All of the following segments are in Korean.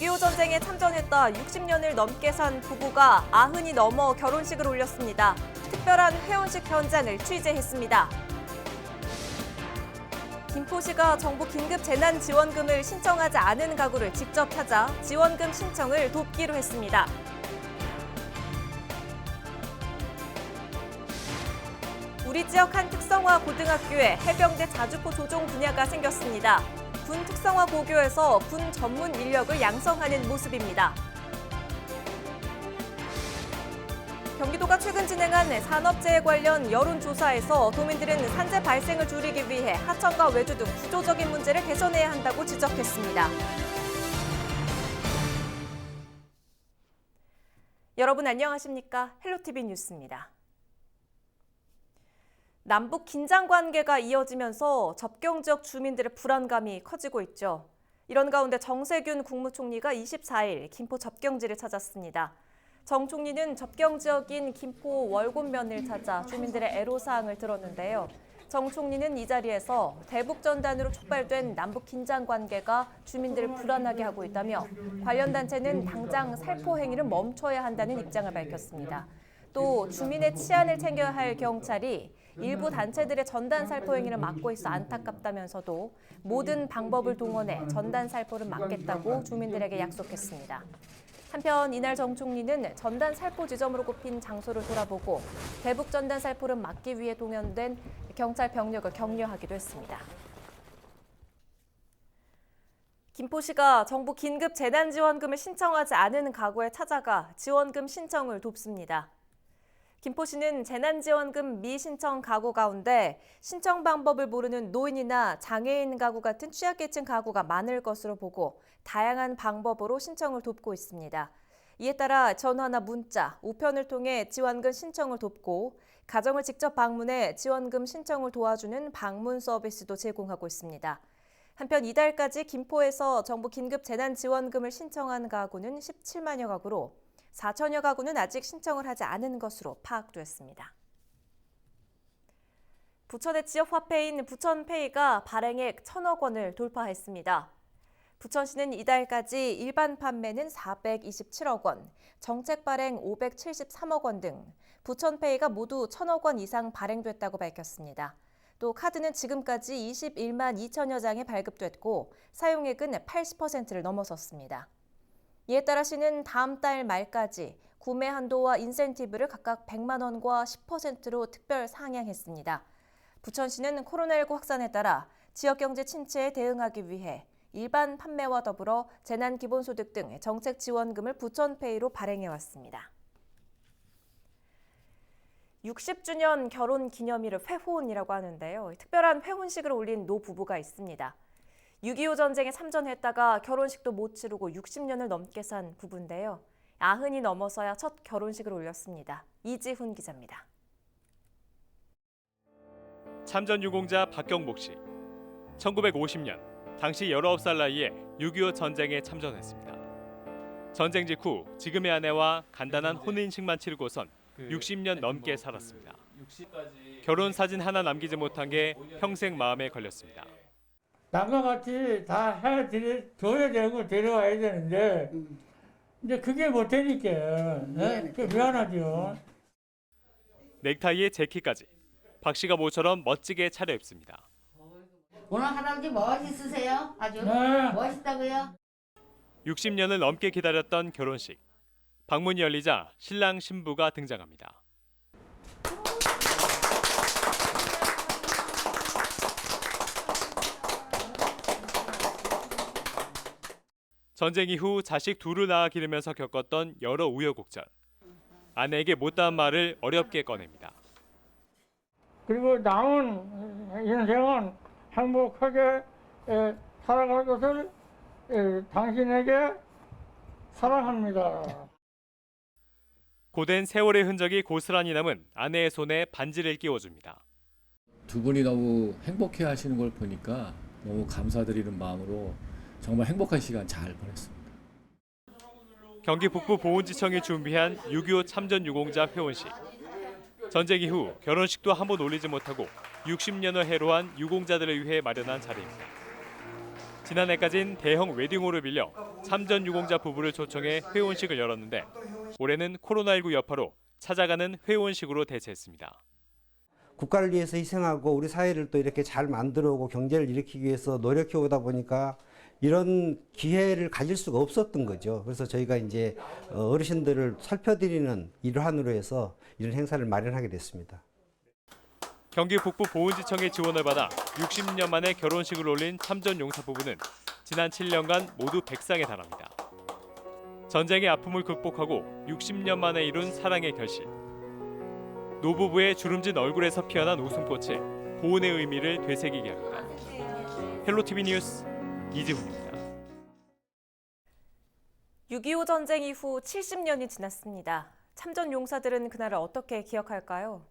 6.25 전쟁에 참전했다 60년을 넘게 산 부부가 90이 넘어 결혼식을 올렸습니다. 특별한 회원식 현장을 취재했습니다. 김포시가 정부 긴급 재난지원금을 신청하지 않은 가구를 직접 찾아 지원금 신청을 돕기로 했습니다. 우리 지역 한 특성화 고등학교에 해병대 자주포 조종 분야가 생겼습니다. 군 특성화 고교에서 군 전문 인력을 양성하는 모습입니다. 경기도가 최근 진행한 산업재해 관련 여론조사에서 도민들은 산재 발생을 줄이기 위해 하천과 외주 등 구조적인 문제를 개선해야 한다고 지적했습니다. 여러분 안녕하십니까? 헬로티비 뉴스입니다. 남북 긴장 관계가 이어지면서 접경 지역 주민들의 불안감이 커지고 있죠. 이런 가운데 정세균 국무총리가 24일 김포 접경지를 찾았습니다. 정 총리는 접경 지역인 김포 월곶면을 찾아 주민들의 애로사항을 들었는데요. 정 총리는 이 자리에서 대북 전단으로 촉발된 남북 긴장 관계가 주민들을 불안하게 하고 있다며 관련 단체는 당장 살포 행위를 멈춰야 한다는 입장을 밝혔습니다. 또 주민의 치안을 챙겨야 할 경찰이 일부 단체들의 전단 살포 행위를 막고 있어 안타깝다면서도 모든 방법을 동원해 전단 살포를 막겠다고 주민들에게 약속했습니다. 한편 이날 정 총리는 전단 살포 지점으로 꼽힌 장소를 돌아보고 대북 전단 살포를 막기 위해 동원된 경찰 병력을 격려하기도 했습니다. 김포시가 정부 긴급 재난지원금을 신청하지 않은 가구에 찾아가 지원금 신청을 돕습니다. 김포시는 재난지원금 미신청 가구 가운데 신청 방법을 모르는 노인이나 장애인 가구 같은 취약계층 가구가 많을 것으로 보고 다양한 방법으로 신청을 돕고 있습니다. 이에 따라 전화나 문자, 우편을 통해 지원금 신청을 돕고 가정을 직접 방문해 지원금 신청을 도와주는 방문 서비스도 제공하고 있습니다. 한편 이달까지 김포에서 정부 긴급 재난지원금을 신청한 가구는 17만여 가구로 4천여 가구는 아직 신청을 하지 않은 것으로 파악됐습니다. 부천의 지역 화폐인 부천페이가 발행액 1,000억 원을 돌파했습니다. 부천시는 이달까지 일반 판매는 427억 원, 정책 발행 573억 원 등 부천페이가 모두 1,000억 원 이상 발행됐다고 밝혔습니다. 또 카드는 지금까지 21만 2천여 장이 발급됐고 사용액은 80%를 넘어섰습니다. 이에 따라 시는 다음 달 말까지 구매 한도와 인센티브를 각각 100만 원과 10%로 특별 상향했습니다. 부천시는 코로나19 확산에 따라 지역경제 침체에 대응하기 위해 일반 판매와 더불어 재난기본소득 등 정책 지원금을 부천페이로 발행해왔습니다. 60주년 결혼 기념일을 회혼이라고 하는데요. 특별한 회혼식을 올린 노 부부가 있습니다. 6.25 전쟁에 참전했다가 결혼식도 못 치르고 60년을 넘게 산 부부인데요. 90이 넘어서야 첫 결혼식을 올렸습니다. 이지훈 기자입니다. 참전 유공자 박경복 씨. 1950년 당시 19살 나이에 6.25 전쟁에 참전했습니다. 전쟁 직후 지금의 아내와 간단한 혼인식만 치르고선 60년 넘게 살았습니다. 결혼 사진 하나 남기지 못한 게 평생 마음에 걸렸습니다. 남과 같이 다 해줘야 되고 데려와야 되는데 이제 그게 못 되니까 미안하죠. 넥타이에 재킷까지 박 씨가 모처럼 멋지게 차려입습니다. 오늘 할아버지 멋있으세요? 아주 네. 멋있다고요? 60년을 넘게 기다렸던 결혼식. 방문이 열리자 신랑 신부가 등장합니다. 전쟁 이후 자식 둘을 낳아 기르면서 겪었던 여러 우여곡절. 아내에게 못다한 말을 어렵게 꺼냅니다. 그리고 남은 인생은 행복하게 살아갈 것을 당신에게 사랑합니다. 고된 세월의 흔적이 고스란히 남은 아내의 손에 반지를 끼워줍니다. 두 분이 너무 행복해 하시는 걸 보니까 너무 감사드리는 마음으로 정말 행복한 시간 잘 보냈습니다. 경기 북부 보훈지청이 준비한 6.25 참전 유공자 회원식. 전쟁 이후 결혼식도 한 번 올리지 못하고 60년을 해로한 유공자들을 위해 마련한 자리입니다. 지난해까진 대형 웨딩홀을 빌려 참전 유공자 부부를 초청해 회원식을 열었는데 올해는 코로나19 여파로 찾아가는 회원식으로 대체했습니다. 국가를 위해서 희생하고 우리 사회를 또 이렇게 잘 만들어오고 경제를 일으키기 위해서 노력해 오다 보니까 이런 기회를 가질 수가 없었던 거죠. 그래서 저희가 이제 어르신들을 살펴드리는 일환으로 해서 이런 행사를 마련하게 됐습니다. 경기 북부 보훈지청의 지원을 받아 60년 만에 결혼식을 올린 참전 용사 부부는 지난 7년간 모두 100상에 달합니다. 전쟁의 아픔을 극복하고 60년 만에 이룬 사랑의 결실. 노부부의 주름진 얼굴에서 피어난 웃음꽃이 보훈의 의미를 되새기게 합니다. 헬로티비 뉴스 이지훈입니다. 6.25 전쟁 이후 70년이 지났습니다. 참전 용사들은 그날을 어떻게 기억할까요?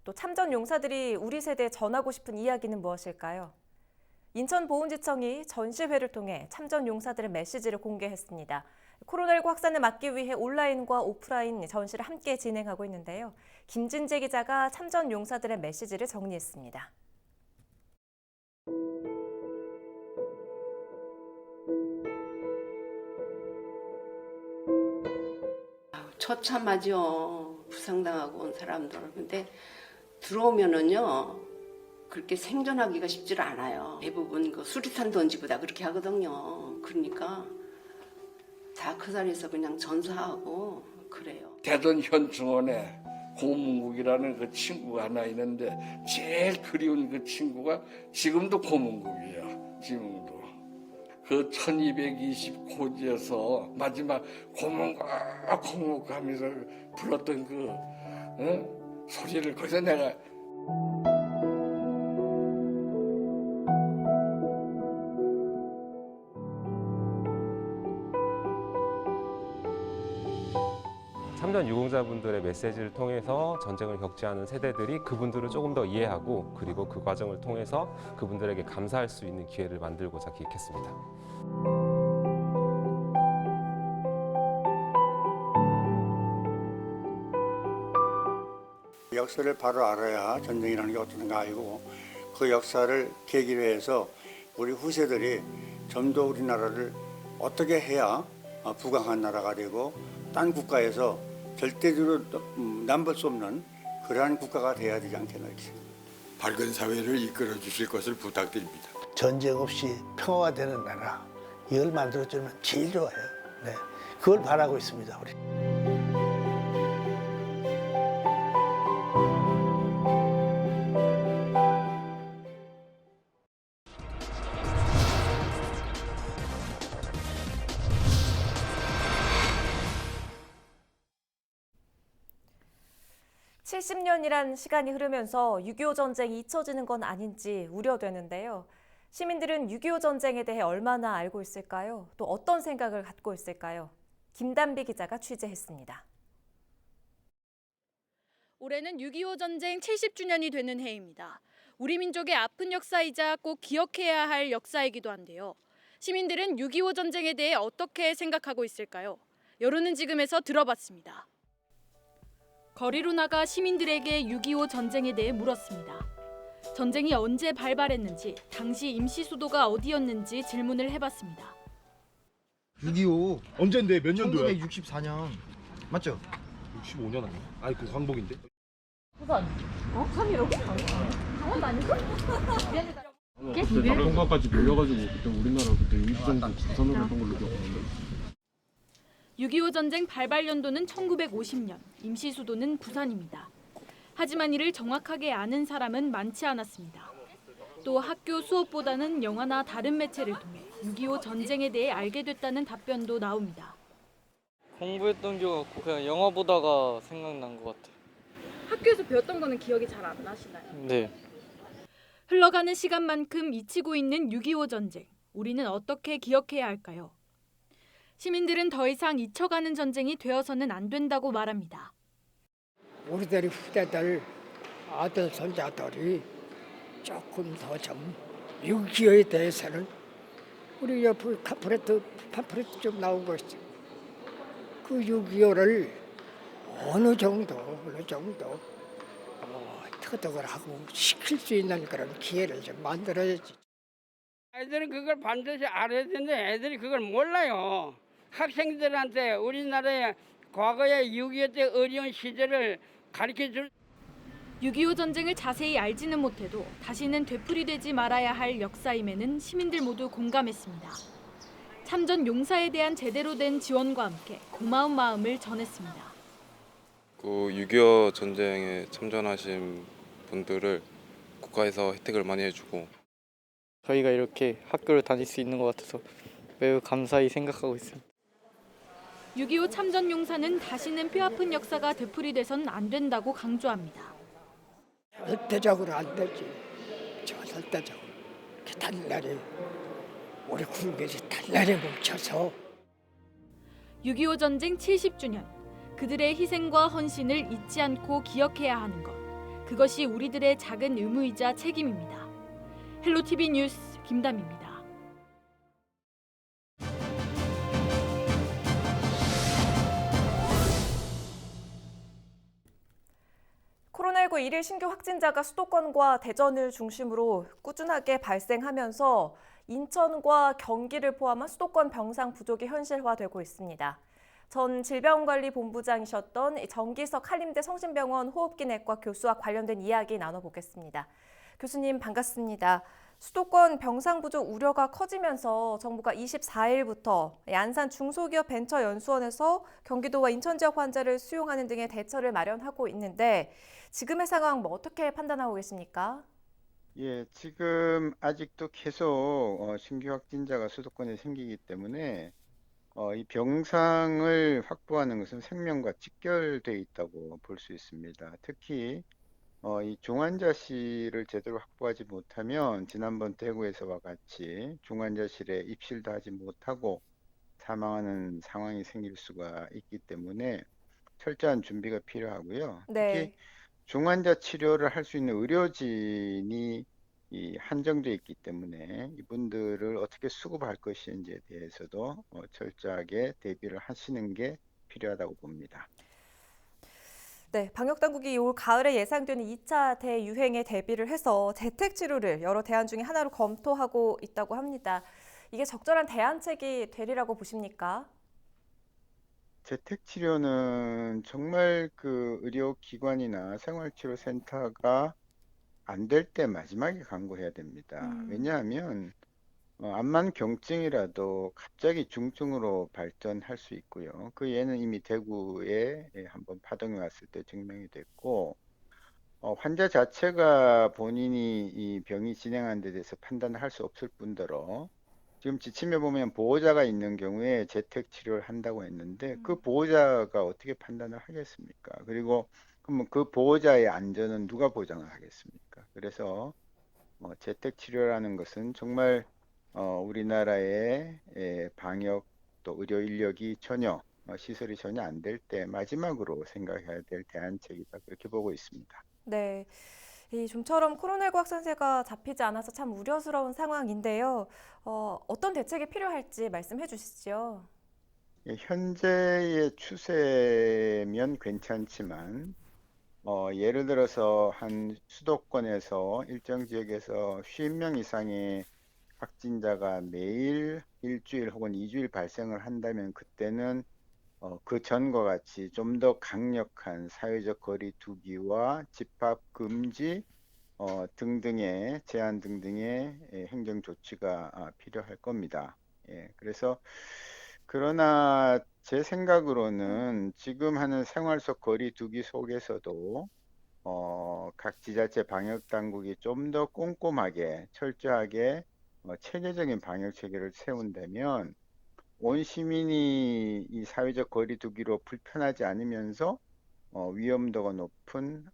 또 참전 용사들이 우리 세대에 전하고 싶은 이야기는 무엇일까요? 인천보훈지청이 전시회를 통해 참전 용사들의 메시지를 공개했습니다. 코로나19 확산을 막기 위해 온라인과 오프라인 전시를 함께 진행하고 있는데요. 김진재 기자가 참전 용사들의 메시지를 정리했습니다. 처참하죠. 부상당하고 온 사람들. 근데 들어오면은요, 그렇게 생존하기가 쉽지 않아요. 대부분 그 수리탄 던지보다 그렇게 하거든요. 그러니까 다 그 자리에서 그냥 전사하고 그래요. 대전 현충원에 고문국이라는 그 친구가 하나 있는데 제일 그리운 그 친구가 지금도 고문국이에요. 지금도. 그 1220고지에서 마지막 고문국 하면서 불렀던 그 소리를 거기서 내가 참전 유공자분들의 메시지를 통해서 전쟁을 겪지 않은 세대들이 그분들을 조금 더 이해하고 그리고 그 과정을 통해서 그분들에게 감사할 수 있는 기회를 만들고자 기획했습니다. 역사를 바로 알아야 전쟁이라는 게 어떤가 알고 그 역사를 계기로 해서 우리 후세들이 좀 더 우리나라를 어떻게 해야 부강한 나라가 되고 딴 국가에서 절대적으로 남볼 수 없는 그러한 국가가 돼야 되지 않겠나 이렇게 생각합니다. 밝은 사회를 이끌어 주실 것을 부탁드립니다. 전쟁 없이 평화가 되는 나라 이걸 만들어주면 제일 좋아요. 네, 그걸 바라고 있습니다. 우리. (70년이란) 시간이 흐르면서 6.25 전쟁이 잊혀지는 건 아닌지 우려되는데요. 시민들은 6.25 전쟁에 대해 얼마나 알고 있을까요? 또 어떤 생각을 갖고 있을까요? 김단비 기자가 취재했습니다. 올해는 6.25 전쟁 70주년이 되는 해입니다. 우리 민족의 아픈 역사이자 꼭 기억해야 할 역사이기도 한데요. 시민들은 6.25 전쟁에 대해 어떻게 생각하고 있을까요? 여론은 지금에서 들어봤습니다. 거리로 나가 시민들에게 6.25 전쟁에 대해 물었습니다. 전쟁이 언제 발발했는지, 당시 임시 수도가 어디였는지 질문을 해봤습니다. 6.25 언젠데 몇 년도야? 1964년 맞죠? 65년 아니야? 아니 그 광복인데? 부산. 3.15? 강원도 아니고? 그때 낙동강까지 밀려가지고 그때 우리나라 그때 임시정부 부산으로 했던 걸로 기억하는데. 6.25 전쟁 발발 연도는 1950년, 임시 수도는 부산입니다. 하지만 이를 정확하게 아는 사람은 많지 않았습니다. 또 학교 수업보다는 영화나 다른 매체를 통해 6.25 전쟁에 대해 알게 됐다는 답변도 나옵니다. 공부했던 기억 없고 그냥 영화 보다가 생각난 것 같아요. 학교에서 배웠던 거는 기억이 잘 안 나시나요? 네. 흘러가는 시간만큼 잊히고 있는 6.25 전쟁. 우리는 어떻게 기억해야 할까요? 시민들은 더 이상 잊혀가는 전쟁이 되어서는 안 된다고 말합니다. 우리들의 후대들, 아들, 손자들이 조금 더 좀 6.25에 대해서는 우리 옆에 팜플렛 좀 나온 것이죠. 그 6.25를 어느 정도 터득을 하고 시킬 수 있는 그런 기회를 좀 만들어야지. 애들은 그걸 반드시 알아야 되는데 애들이 그걸 몰라요. 학생들한테 우리나라의 과거의 6.25 때 어려운 시절을 가르쳐줄 6.25 전쟁을 자세히 알지는 못해도 다시는 되풀이되지 말아야 할 역사임에는 시민들 모두 공감했습니다. 참전 용사에 대한 제대로 된 지원과 함께 고마운 마음을 전했습니다. 그 6.25 전쟁에 참전하신 분들을 국가에서 혜택을 많이 해주고 저희가 이렇게 학교를 다닐 수 있는 것 같아서 매우 감사히 생각하고 있습니다. 6.25 참전 용사는 다시는 뼈아픈 역사가 되풀이돼선 안 된다고 강조합니다. 절대적으로 안 되지. 절대적으로. 이렇게 단단히 우리 국민이 단단히 뭉쳐서 6.25 전쟁 70주년. 그들의 희생과 헌신을 잊지 않고 기억해야 하는 것. 그것이 우리들의 작은 의무이자 책임입니다. 헬로티비 뉴스 김담입니다. 코로나19 일일 신규 확진자가 수도권과 대전을 중심으로 꾸준하게 발생하면서 인천과 경기를 포함한 수도권 병상 부족이 현실화되고 있습니다. 전 질병관리본부장이셨던 정기석 한림대 성심병원 호흡기내과 교수와 관련된 이야기 나눠보겠습니다. 교수님 반갑습니다. 수도권 병상 부족 우려가 커지면서 정부가 24일부터 안산 중소기업 벤처연수원에서 경기도와 인천 지역 환자를 수용하는 등의 대처를 마련하고 있는데 지금의 상황 어떻게 판단하고 계십니까? 예, 지금 아직도 계속 신규 확진자가 수도권에 생기기 때문에 이 병상을 확보하는 것은 생명과 직결되어 있다고 볼 수 있습니다. 특히 이 중환자실을 제대로 확보하지 못하면 지난번 대구에서와 같이 중환자실에 입실도 하지 못하고 사망하는 상황이 생길 수가 있기 때문에 철저한 준비가 필요하고요. 특히 중환자 치료를 할 수 있는 의료진이 한정되어 있기 때문에 이분들을 어떻게 수급할 것인지에 대해서도 철저하게 대비를 하시는 게 필요하다고 봅니다. 네, 방역당국이 올 가을에 예상되는 2차 대유행에 대비를 해서 재택치료를 여러 대안 중에 하나로 검토하고 있다고 합니다. 이게 적절한 대안책이 되리라고 보십니까? 재택치료는 정말 그 의료기관이나 생활치료센터가 안 될 때 마지막에 강구해야 됩니다. 왜냐하면 암만 경증이라도 갑자기 중증으로 발전할 수 있고요. 그 예는 이미 대구에 한번 파동이 왔을 때 증명이 됐고 환자 자체가 본인이 이 병이 진행하는 데 대해서 판단을 할 수 없을 뿐더러 지금 지침에 보면 보호자가 있는 경우에 재택 치료를 한다고 했는데 그 보호자가 어떻게 판단을 하겠습니까? 그리고 그러면 그 보호자의 안전은 누가 보장을 하겠습니까? 그래서 재택 치료라는 것은 정말 우리나라의 방역 또 의료 인력이 전혀 시설이 전혀 안 될 때 마지막으로 생각해야 될 대안책이다 그렇게 보고 있습니다. 네. 좀처럼 코로나19 확산세가 잡히지 않아서 참 우려스러운 상황인데요. 어떤 대책이 필요할지 말씀해 주시죠. 현재의 추세면 괜찮지만 예를 들어서 한 수도권에서 일정 지역에서 50명 이상의 확진자가 매일 일주일 혹은 2주일 발생을 한다면 그때는 그 전과 같이 좀 더 강력한 사회적 거리 두기와 집합 금지 등등의 제한 등등의 행정 조치가 필요할 겁니다. 그래서 그러나 제 생각으로는 지금 하는 생활 속 거리 두기 속에서도 각 지자체 방역 당국이 좀 더 꼼꼼하게 철저하게 체계적인 방역 체계를 세운다면 온 시민이 이 사회적 거리 두기로 불편하지 않으면서 위험도가 높은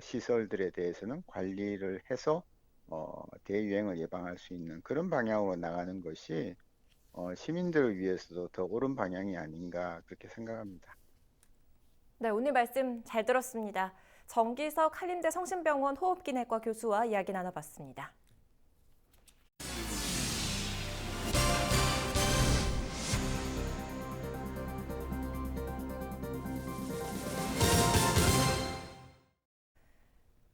시설들에 대해서는 관리를 해서 대유행을 예방할 수 있는 그런 방향으로 나가는 것이 시민들을 위해서도 더 옳은 방향이 아닌가 그렇게 생각합니다. 네, 오늘 말씀 잘 들었습니다. 정기석 한림대 성심병원 호흡기내과 교수와 이야기 나눠봤습니다.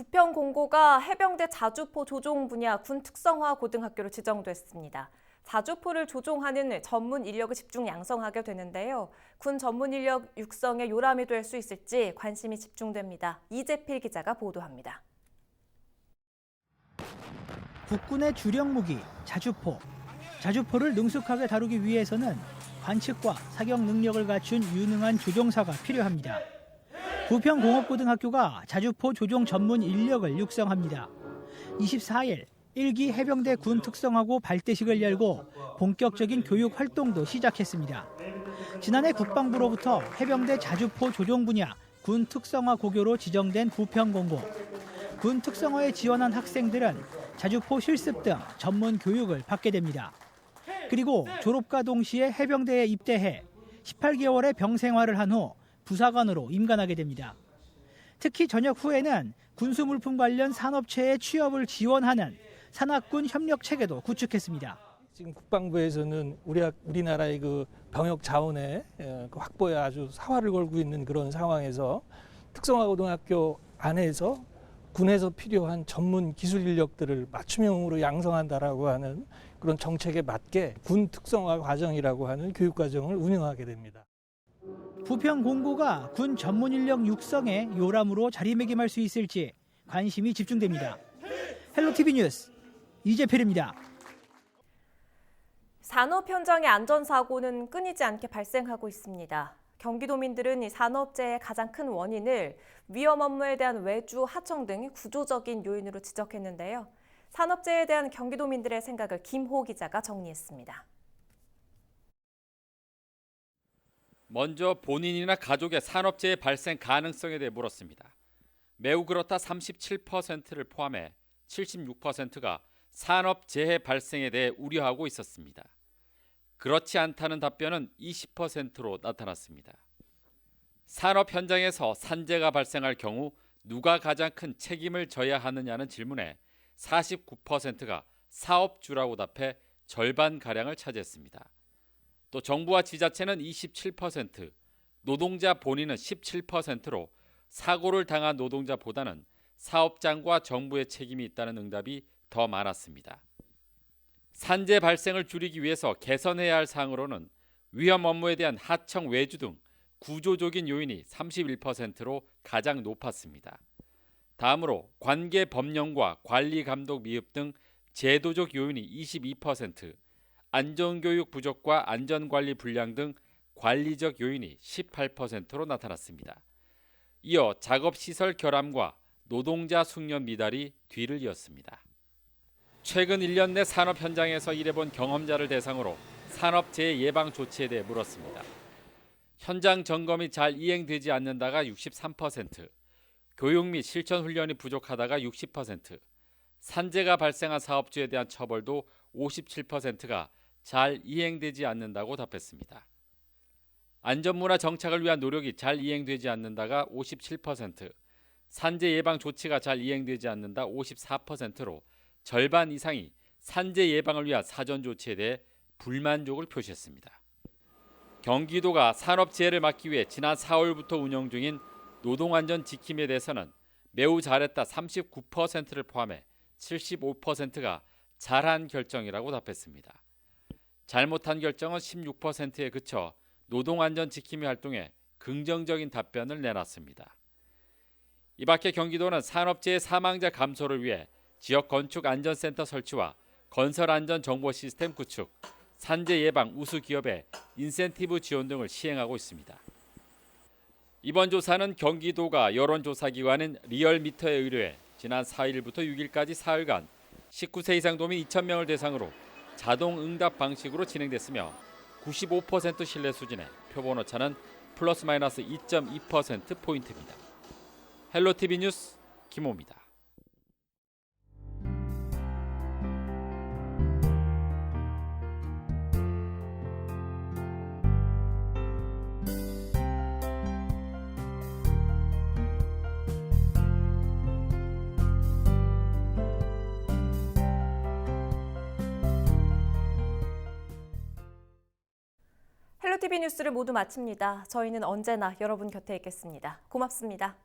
부평 공고가 해병대 자주포 조종 분야 군 특성화 고등학교로 지정됐습니다. 자주포를 조종하는 전문 인력을 집중 양성하게 되는데요. 군 전문 인력 육성에 요람이 될 수 있을지 관심이 집중됩니다. 이재필 기자가 보도합니다. 국군의 주력 무기 자주포. 자주포를 능숙하게 다루기 위해서는 관측과 사격 능력을 갖춘 유능한 조종사가 필요합니다. 부평공업고등학교가 자주포 조종 전문 인력을 육성합니다. 24일 1기 해병대 군 특성화고 발대식을 열고 본격적인 교육 활동도 시작했습니다. 지난해 국방부로부터 해병대 자주포 조종 분야 군 특성화 고교로 지정된 부평공고. 군 특성화에 지원한 학생들은 자주포 실습 등 전문 교육을 받게 됩니다. 그리고 졸업과 동시에 해병대에 입대해 18개월의 병 생활을 한 후 부사관으로 임관하게 됩니다. 특히 전역 후에는 군수물품 관련 산업체의 취업을 지원하는 산학군 협력 체계도 구축했습니다. 지금 국방부에서는 우리나라의 그 병역 자원의 확보에 아주 사활을 걸고 있는 그런 상황에서 특성화고등학교 안에서 군에서 필요한 전문 기술 인력들을 맞춤형으로 양성한다라고 하는 그런 정책에 맞게 군 특성화 과정이라고 하는 교육 과정을 운영하게 됩니다. 부평 공고가 군 전문 인력 육성에 요람으로 자리매김할 수 있을지 관심이 집중됩니다. 헬로티비 뉴스 이재필입니다. 산업 현장의 안전사고는 끊이지 않게 발생하고 있습니다. 경기도민들은 이 산업재해의 가장 큰 원인을 위험 업무에 대한 외주, 하청 등 구조적인 요인으로 지적했는데요. 산업재해에 대한 경기도민들의 생각을 김호 기자가 정리했습니다. 먼저 본인이나 가족의 산업재해 발생 가능성에 대해 물었습니다. 매우 그렇다 37%를 포함해 76%가 산업재해 발생에 대해 우려하고 있었습니다. 그렇지 않다는 답변은 20%로 나타났습니다. 산업 현장에서 산재가 발생할 경우 누가 가장 큰 책임을 져야 하느냐는 질문에 49%가 사업주라고 답해 절반가량을 차지했습니다. 또 정부와 지자체는 27%, 노동자 본인은 17%로 사고를 당한 노동자보다는 사업장과 정부의 책임이 있다는 응답이 더 많았습니다. 산재 발생을 줄이기 위해서 개선해야 할 사항으로는 위험 업무에 대한 하청 외주 등 구조적인 요인이 31%로 가장 높았습니다. 다음으로 관계 법령과 관리 감독 미흡 등 제도적 요인이 22%, 안전교육 부족과 안전관리 불량 등 관리적 요인이 18%로 나타났습니다. 이어 작업시설 결함과 노동자 숙련 미달이 뒤를 이었습니다. 최근 1년 내 산업 현장에서 일해본 경험자를 대상으로 산업재해 예방 조치에 대해 물었습니다. 현장 점검이 잘 이행되지 않는다가 63%, 교육 및 실천 훈련이 부족하다가 60%, 산재가 발생한 사업주에 대한 처벌도 57%가 잘 이행되지 않는다고 답했습니다. 안전문화 정착을 위한 노력이 잘 이행되지 않는다가 57%, 산재 예방 조치가 잘 이행되지 않는다 54%로 절반 이상이 산재 예방을 위한 사전 조치에 대해 불만족을 표시했습니다. 경기도가 산업재해를 막기 위해 지난 4월부터 운영 중인 노동안전 지킴에 대해서는 매우 잘했다 39%를 포함해 75%가 잘한 결정이라고 답했습니다. 잘못한 결정은 16%에 그쳐 노동안전 지킴이 활동에 긍정적인 답변을 내놨습니다. 이 밖에 경기도는 산업재해 사망자 감소를 위해 지역 건축 안전센터 설치와 건설 안전 정보 시스템 구축, 산재 예방 우수 기업의 인센티브 지원 등을 시행하고 있습니다. 이번 조사는 경기도가 여론조사기관인 리얼미터에 의뢰해 지난 4일부터 6일까지 사흘간 19세 이상 도민 2,000명을 대상으로 자동 응답 방식으로 진행됐으며 95% 신뢰 수준의 표본 오차는 플러스 마이너스 2.2%포인트입니다. 헬로티비 뉴스 김호입니다. 헬로티비 뉴스를 모두 마칩니다. 저희는 언제나 여러분 곁에 있겠습니다. 고맙습니다.